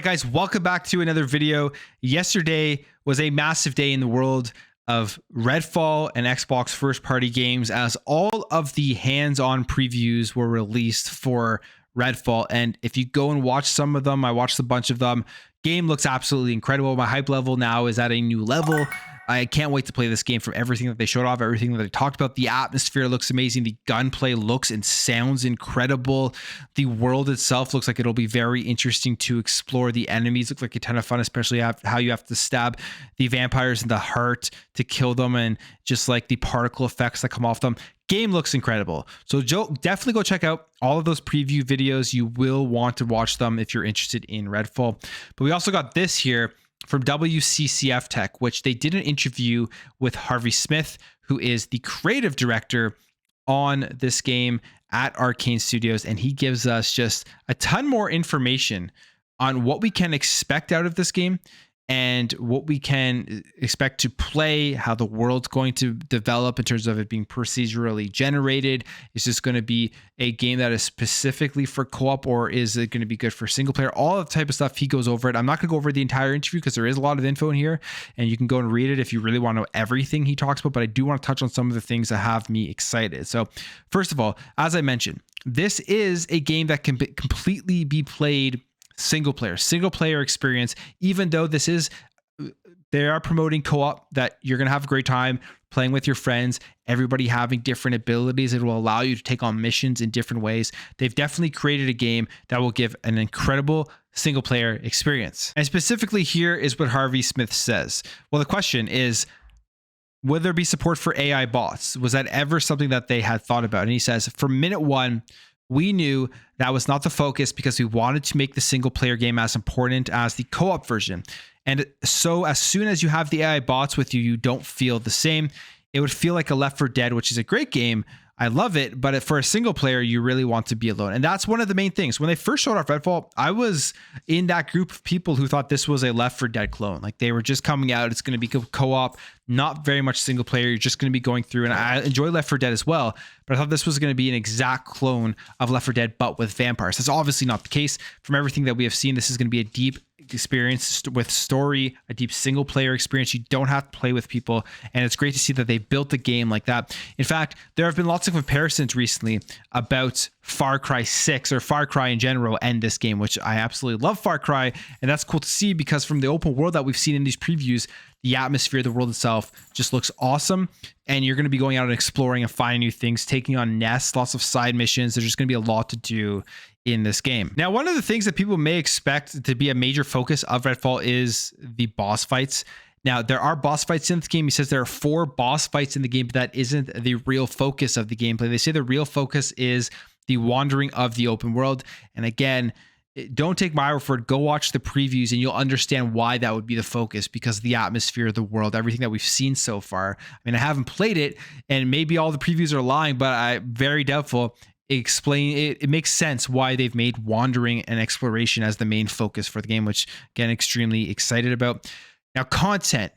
guys, welcome back to another video. Yesterday was a massive day in the world of Redfall and Xbox first-party games, as all of the hands-on previews were released for Redfall. And if you go and watch some of them, I watched a bunch of them. Game looks absolutely incredible. My hype level now is at a new level. I can't wait to play this game. From everything that they showed off, everything that they talked about. The atmosphere looks amazing. The gunplay looks and sounds incredible. The world itself looks like it'll be very interesting to explore. The enemies look like a ton of fun, especially how you have to stab the vampires in the heart to kill them, and just like the particle effects that come off them. Game looks incredible. So definitely go check out all of those preview videos. You will want to watch them if you're interested in Redfall. But we also got this here from WCCF Tech, which they did an interview with Harvey Smith, who is the creative director on this game at Arcane Studios. And he gives us just a ton more information on what we can expect out of this game and what we can expect to play, how the world's going to develop in terms of it being procedurally generated. Is this going to be a game that is specifically for co-op, or is it going to be good for single player? All of the type of stuff, he goes over it. I'm not going to go over the entire interview because there is a lot of info in here, and you can go and read it if you really want to know everything he talks about, but I do want to touch on some of the things that have me excited. So first of all, as I mentioned, this is a game that can completely be played single player experience. Even though this is, they are promoting co-op, that you're going to have a great time playing with your friends, everybody having different abilities. It will allow you to take on missions in different ways. They've definitely created a game that will give an incredible single player experience. And specifically here is what Harvey Smith says. Well, the question is, will there be support for AI bots? Was that ever something that they had thought about? And he says, from minute one, we knew that was not the focus because we wanted to make the single player game as important as the co-op version. And so as soon as you have the AI bots with you, you don't feel the same. It would feel like a Left 4 Dead, which is a great game. I love it, but for a single player, you really want to be alone. And that's one of the main things. When they first showed off Redfall, I was in that group of people who thought this was a Left 4 Dead clone. Like, they were just coming out. It's going to be co-op, not very much single player. You're just going to be going through. And I enjoy Left 4 Dead as well, but I thought this was going to be an exact clone of Left 4 Dead, but with vampires. That's obviously not the case. From everything that we have seen, this is going to be a deep experience with story, a deep single player experience. You don't have to play with people, and it's great to see that they built the game like that. In fact, there have been lots of comparisons recently about Far Cry 6 or Far Cry in general and this game, which I absolutely love Far Cry, and that's cool to see because from the open world that we've seen in these previews, the atmosphere, the world itself just looks awesome. And you're going to be going out and exploring and finding new things, taking on nests, lots of side missions. There's just going to be a lot to do in this game. Now, one of the things that people may expect to be a major focus of Redfall is the boss fights. Now, there are boss fights in the game. He says there are 4 boss fights in the game, but that isn't the real focus of the gameplay. They say the real focus is the wandering of the open world. And again, don't take my word for it. Go watch the previews and you'll understand why that would be the focus, because of the atmosphere of the world, everything that we've seen so far. I mean, I haven't played it, and maybe all the previews are lying, but I'm very doubtful. It makes sense why they've made wandering and exploration as the main focus for the game, which again, extremely excited about. Now, content.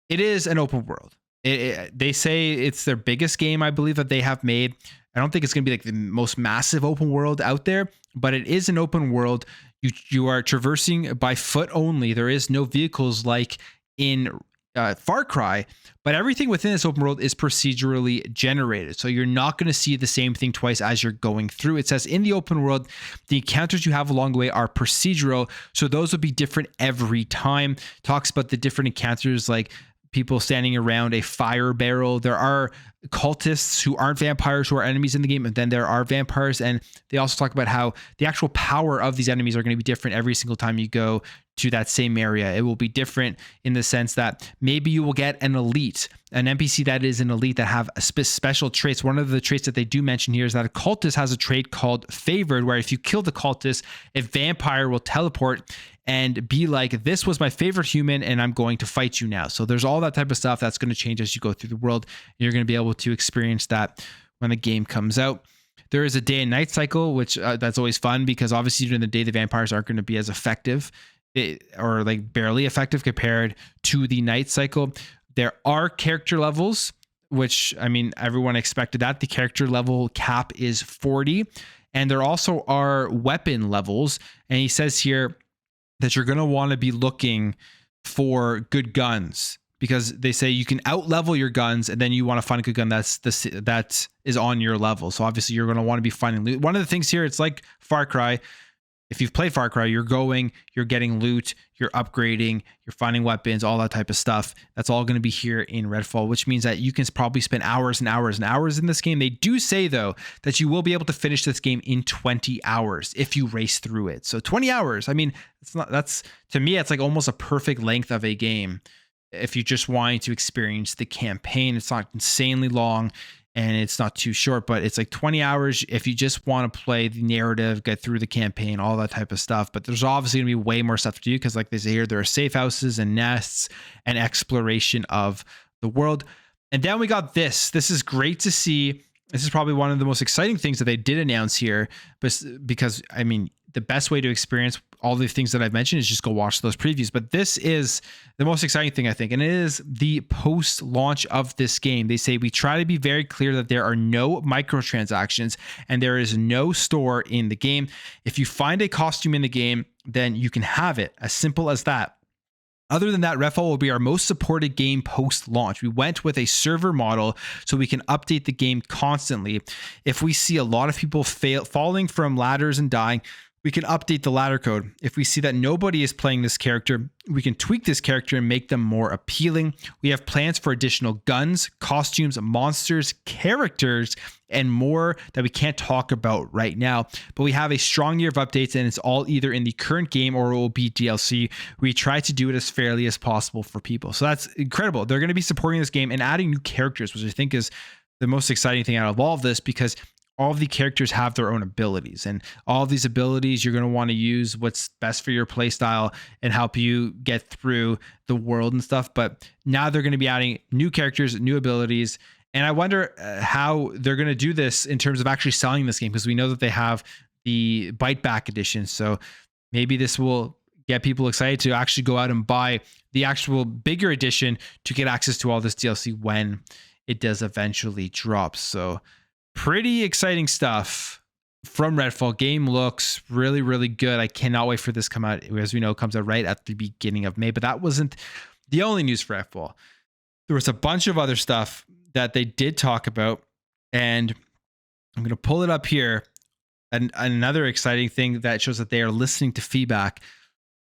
It is an open world. They say it's their biggest game, I believe, that they have made. I don't think it's going to be like the most massive open world out there, but it is an open world. You are traversing by foot only. There is no vehicles like in Far Cry, but everything within this open world is procedurally generated. So you're not going to see the same thing twice as you're going through. It says in the open world, the encounters you have along the way are procedural. So those will be different every time. Talks about the different encounters, like people standing around a fire barrel. There are cultists who aren't vampires who are enemies in the game, and then there are vampires. And they also talk about how the actual power of these enemies are going to be different every single time you go to that same area. It will be different in the sense that maybe you will get an NPC that is an elite that have a special traits. One of the traits that they do mention here is that a cultist has a trait called favored, where if you kill the cultist, a vampire will teleport and be like, this was my favorite human and I'm going to fight you now. So there's all that type of stuff that's going to change as you go through the world. You're going to be able to experience that when the game comes out. There is a day and night cycle, which that's always fun because obviously during the day, the vampires aren't going to be as effective or like barely effective compared to the night cycle. There are character levels, which, I mean, everyone expected that. The character level cap is 40. And there also are weapon levels. And he says here, that you're going to want to be looking for good guns, because they say you can out level your guns, and then you want to find a good gun that is on your level. So obviously you're going to want to be finding loot. One of the things here, it's like Far Cry. If you've played Far Cry, you're getting loot, you're upgrading, you're finding weapons, all that type of stuff. That's all going to be here in Redfall, which means that you can probably spend hours and hours and hours in this game. They do say, though, that you will be able to finish this game in 20 hours if you race through it. So 20 hours, I mean, to me, it's like almost a perfect length of a game. If you just wanting to experience the campaign, it's not insanely long. And it's not too short, but it's like 20 hours if you just want to play the narrative, get through the campaign, all that type of stuff. But there's obviously going to be way more stuff to do, because like they say here, there are safe houses and nests and exploration of the world. And then we got this. This is great to see. This is probably one of the most exciting things that they did announce here, but because I mean, the best way to experience all the things that I've mentioned is just go watch those previews. But this is the most exciting thing, I think, and it is the post-launch of this game. They say we try to be very clear that there are no microtransactions and there is no store in the game. If you find a costume in the game, then you can have it. As simple as that. Other than that, Redfall will be our most supported game post-launch. We went with a server model so we can update the game constantly. If we see a lot of people falling from ladders and dying, we can update the ladder code. If we see that nobody is playing this character, we can tweak this character and make them more appealing. We have plans for additional guns, costumes, monsters, characters, and more that we can't talk about right now. But we have a strong year of updates, and it's all either in the current game or it will be DLC. We try to do it as fairly as possible for people. So that's incredible. They're going to be supporting this game and adding new characters, which I think is the most exciting thing out of all of this, because all of the characters have their own abilities, and all of these abilities you're going to want to use what's best for your playstyle and help you get through the world and stuff. But now they're going to be adding new characters, new abilities. And I wonder how they're going to do this in terms of actually selling this game, because we know that they have the Bite Back edition. So maybe this will get people excited to actually go out and buy the actual bigger edition to get access to all this DLC when it does eventually drop. So pretty exciting stuff from Redfall. Game looks really, really good. I cannot wait for this to come out. As we know, it comes out right at the beginning of May, but that wasn't the only news for Redfall. There was a bunch of other stuff that they did talk about, and I'm going to pull it up here. And another exciting thing that shows that they are listening to feedback.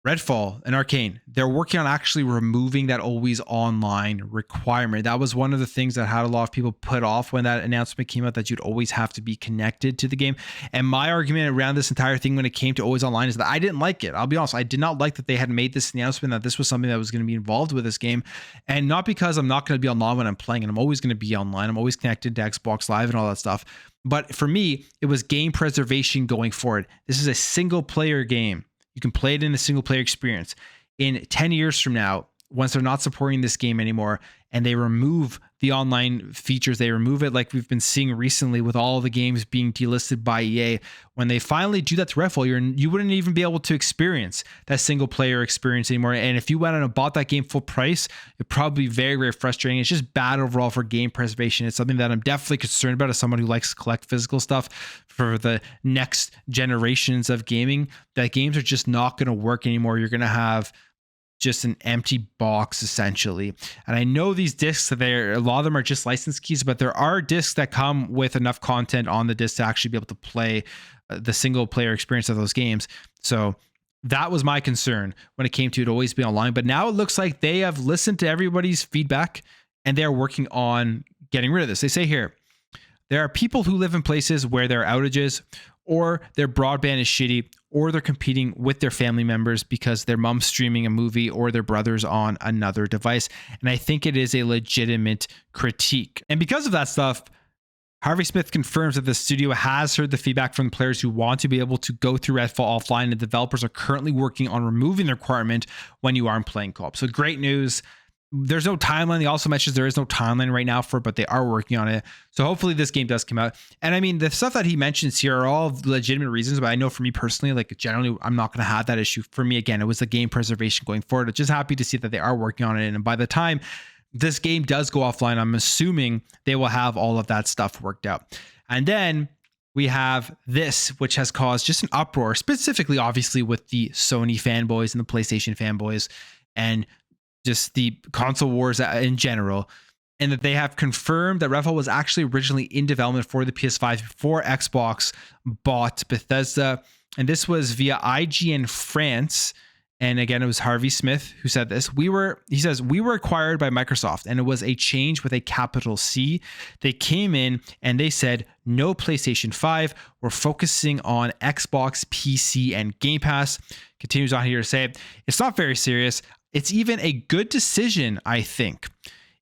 Redfall and Arcane, they're working on actually removing that always online requirement. That was one of the things that had a lot of people put off when that announcement came out, that you'd always have to be connected to the game. And my argument around this entire thing when it came to always online is that I didn't like it. I'll be honest, I did not like that they had made this announcement that this was something that was going to be involved with this game. And not because I'm not going to be online when I'm playing, and I'm always going to be online. I'm always connected to Xbox Live and all that stuff. But for me, it was game preservation going forward. This is a single player game. You can play it in a single player experience. In 10 years from now, once they're not supporting this game anymore and they remove the online features, they remove it like we've been seeing recently with all the games being delisted by EA. When they finally do that to Redfall, you wouldn't even be able to experience that single player experience anymore. And if you went out and bought that game full price, it'd probably be very, very frustrating. It's just bad overall for game preservation. It's something that I'm definitely concerned about as someone who likes to collect physical stuff for the next generations of gaming, that games are just not going to work anymore. You're going to have just an empty box essentially. And I know these discs, a lot of them are just license keys, but there are discs that come with enough content on the disc to actually be able to play the single player experience of those games. So that was my concern when it came to it always be online. But now it looks like they have listened to everybody's feedback and they're working on getting rid of this. They say here, there are people who live in places where there are outages, or their broadband is shitty, or they're competing with their family members because their mom's streaming a movie or their brother's on another device. And I think it is a legitimate critique. And because of that stuff, Harvey Smith confirms that the studio has heard the feedback from the players who want to be able to go through Redfall offline, and developers are currently working on removing the requirement when you aren't playing co-op. So great news. There's no timeline. He also mentions there is no timeline right now for it, but they are working on it. So hopefully this game does come out. And I mean, the stuff that he mentions here are all legitimate reasons, but I know for me personally, like generally, I'm not going to have that issue. For me, again, it was the game preservation going forward. I'm just happy to see that they are working on it. And by the time this game does go offline, I'm assuming they will have all of that stuff worked out. And then we have this, which has caused just an uproar, specifically, obviously, with the Sony fanboys and the PlayStation fanboys and just the console wars in general. And that they have confirmed that Redfall was actually originally in development for the PS5 before Xbox bought Bethesda. And this was via IGN France. And again, it was Harvey Smith who said this. He says, we were acquired by Microsoft, and it was a change with a capital C. They came in and they said, no PlayStation 5. We're focusing on Xbox, PC, and Game Pass. Continues on here to say, it's not very serious. It's even a good decision, I think.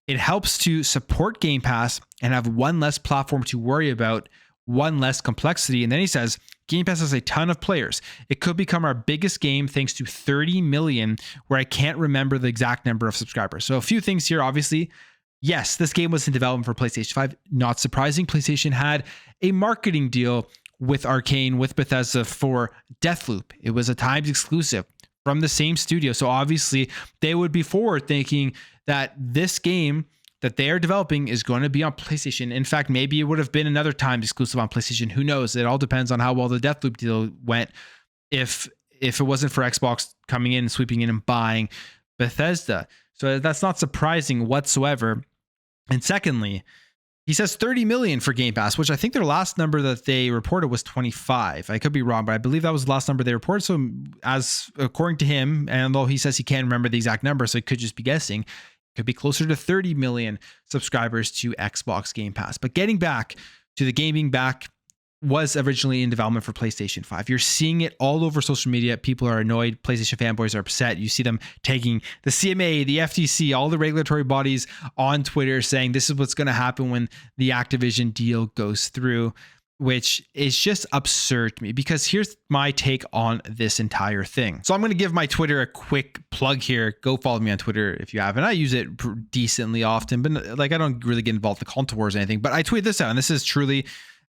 It helps to support Game Pass and have one less platform to worry about, one less complexity. And then he says, Game Pass has a ton of players. It could become our biggest game thanks to 30 million, where I can't remember the exact number of subscribers. So a few things here, obviously. Yes, this game was in development for PlayStation 5. Not surprising. PlayStation had a marketing deal with Arcane, with Bethesda for Deathloop. It was a timed exclusive from the same studio. So obviously they would be forward thinking that this game that they are developing is going to be on PlayStation. In fact, maybe it would have been another time exclusive on PlayStation. Who knows? It all depends on how well the Deathloop deal went. If it wasn't for Xbox coming in and sweeping in and buying Bethesda. So that's not surprising whatsoever. And secondly, he says 30 million for Game Pass, which I think their last number that they reported was 25. I could be wrong, but I believe that was the last number they reported. So as according to him, and although he says he can't remember the exact number, so he could just be guessing, could be closer to 30 million subscribers to Xbox Game Pass. But getting back to the gaming back was originally in development for PlayStation 5. You're seeing it all over social media. People are annoyed. PlayStation fanboys are upset. You see them taking the CMA, the FTC, all the regulatory bodies on Twitter saying this is what's going to happen when the Activision deal goes through, which is just absurd to me, because here's my take on this entire thing. So I'm going to give my Twitter a quick plug here. Go follow me on Twitter if you haven't. I use it decently often, but like I don't really get involved in the console wars or anything, but I tweet this out, and this is truly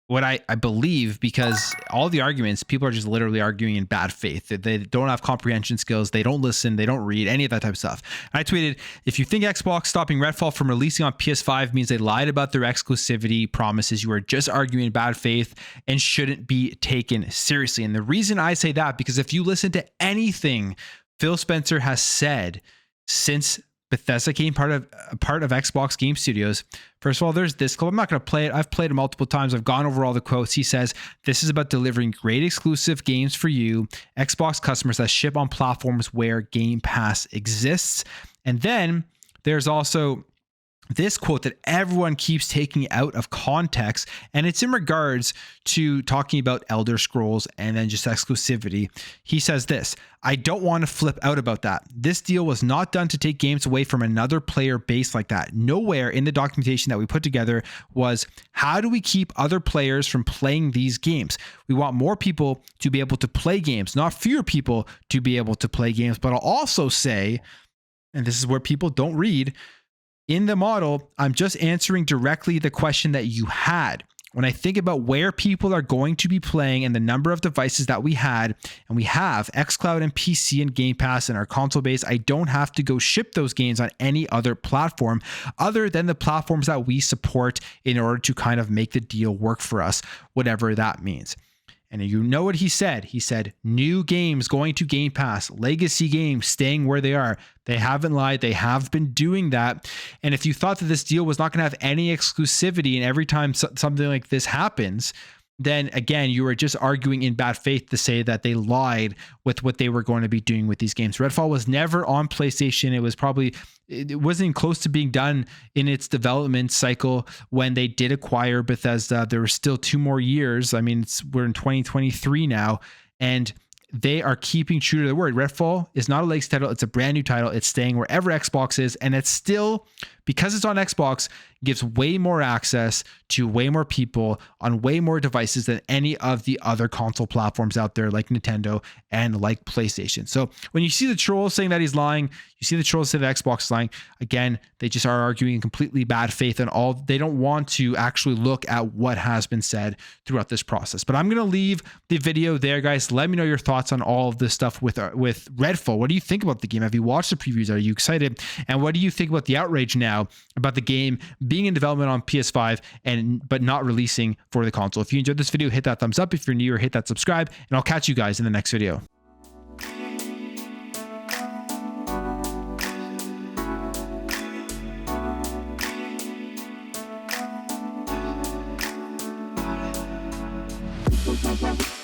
what I believe, because all the arguments, people are just literally arguing in bad faith. They don't have comprehension skills. They don't listen. They don't read any of that type of stuff. And I tweeted, if you think Xbox stopping Redfall from releasing on PS5 means they lied about their exclusivity promises, you are just arguing in bad faith and shouldn't be taken seriously. And the reason I say that, because if you listen to anything Phil Spencer has said since Bethesda came part of Xbox Game Studios. First of all, there's this clip. I'm not going to play it. I've played it multiple times. I've gone over all the quotes. He says, this is about delivering great exclusive games for you, Xbox customers that ship on platforms where Game Pass exists. And then there's also this quote that everyone keeps taking out of context, and it's in regards to talking about Elder Scrolls and then just exclusivity. He says this, I don't want to flip out about that. This deal was not done to take games away from another player base like that. Nowhere in the documentation that we put together was, how do we keep other players from playing these games? We want more people to be able to play games, not fewer people to be able to play games. But I'll also say, and this is where people don't read, in the model, I'm just answering directly the question that you had. When I think about where people are going to be playing and the number of devices that we had, and we have xCloud and PC and Game Pass in our console base, I don't have to go ship those games on any other platform other than the platforms that we support in order to kind of make the deal work for us, whatever that means. And you know what he said? He said, new games going to Game Pass, legacy games staying where they are. They haven't lied. They have been doing that. And if you thought that this deal was not going to have any exclusivity, and every time something like this happens, then again, you were just arguing in bad faith to say that they lied with what they were going to be doing with these games. Redfall was never on PlayStation. It wasn't even close to being done in its development cycle when they did acquire Bethesda. There were still 2 more years. I mean, we're in 2023 now, and they are keeping true to their word. Redfall is not a legacy title. It's a brand new title. It's staying wherever Xbox is, and it's still, because it's on Xbox, gives way more access to way more people on way more devices than any of the other console platforms out there like Nintendo and like PlayStation. So when you see the trolls saying that he's lying, you see the trolls say that Xbox is lying, again, they just are arguing in completely bad faith, and all they don't want to actually look at what has been said throughout this process. But I'm going to leave the video there, guys. Let me know your thoughts on all of this stuff with Redfall. What do you think about the game? Have you watched the previews? Are you excited? And what do you think about the outrage now now about the game being in development on PS5 but not releasing for the console. If you enjoyed this video, hit that thumbs up. If you're new, hit that subscribe, and I'll catch you guys in the next video. We'll be right back.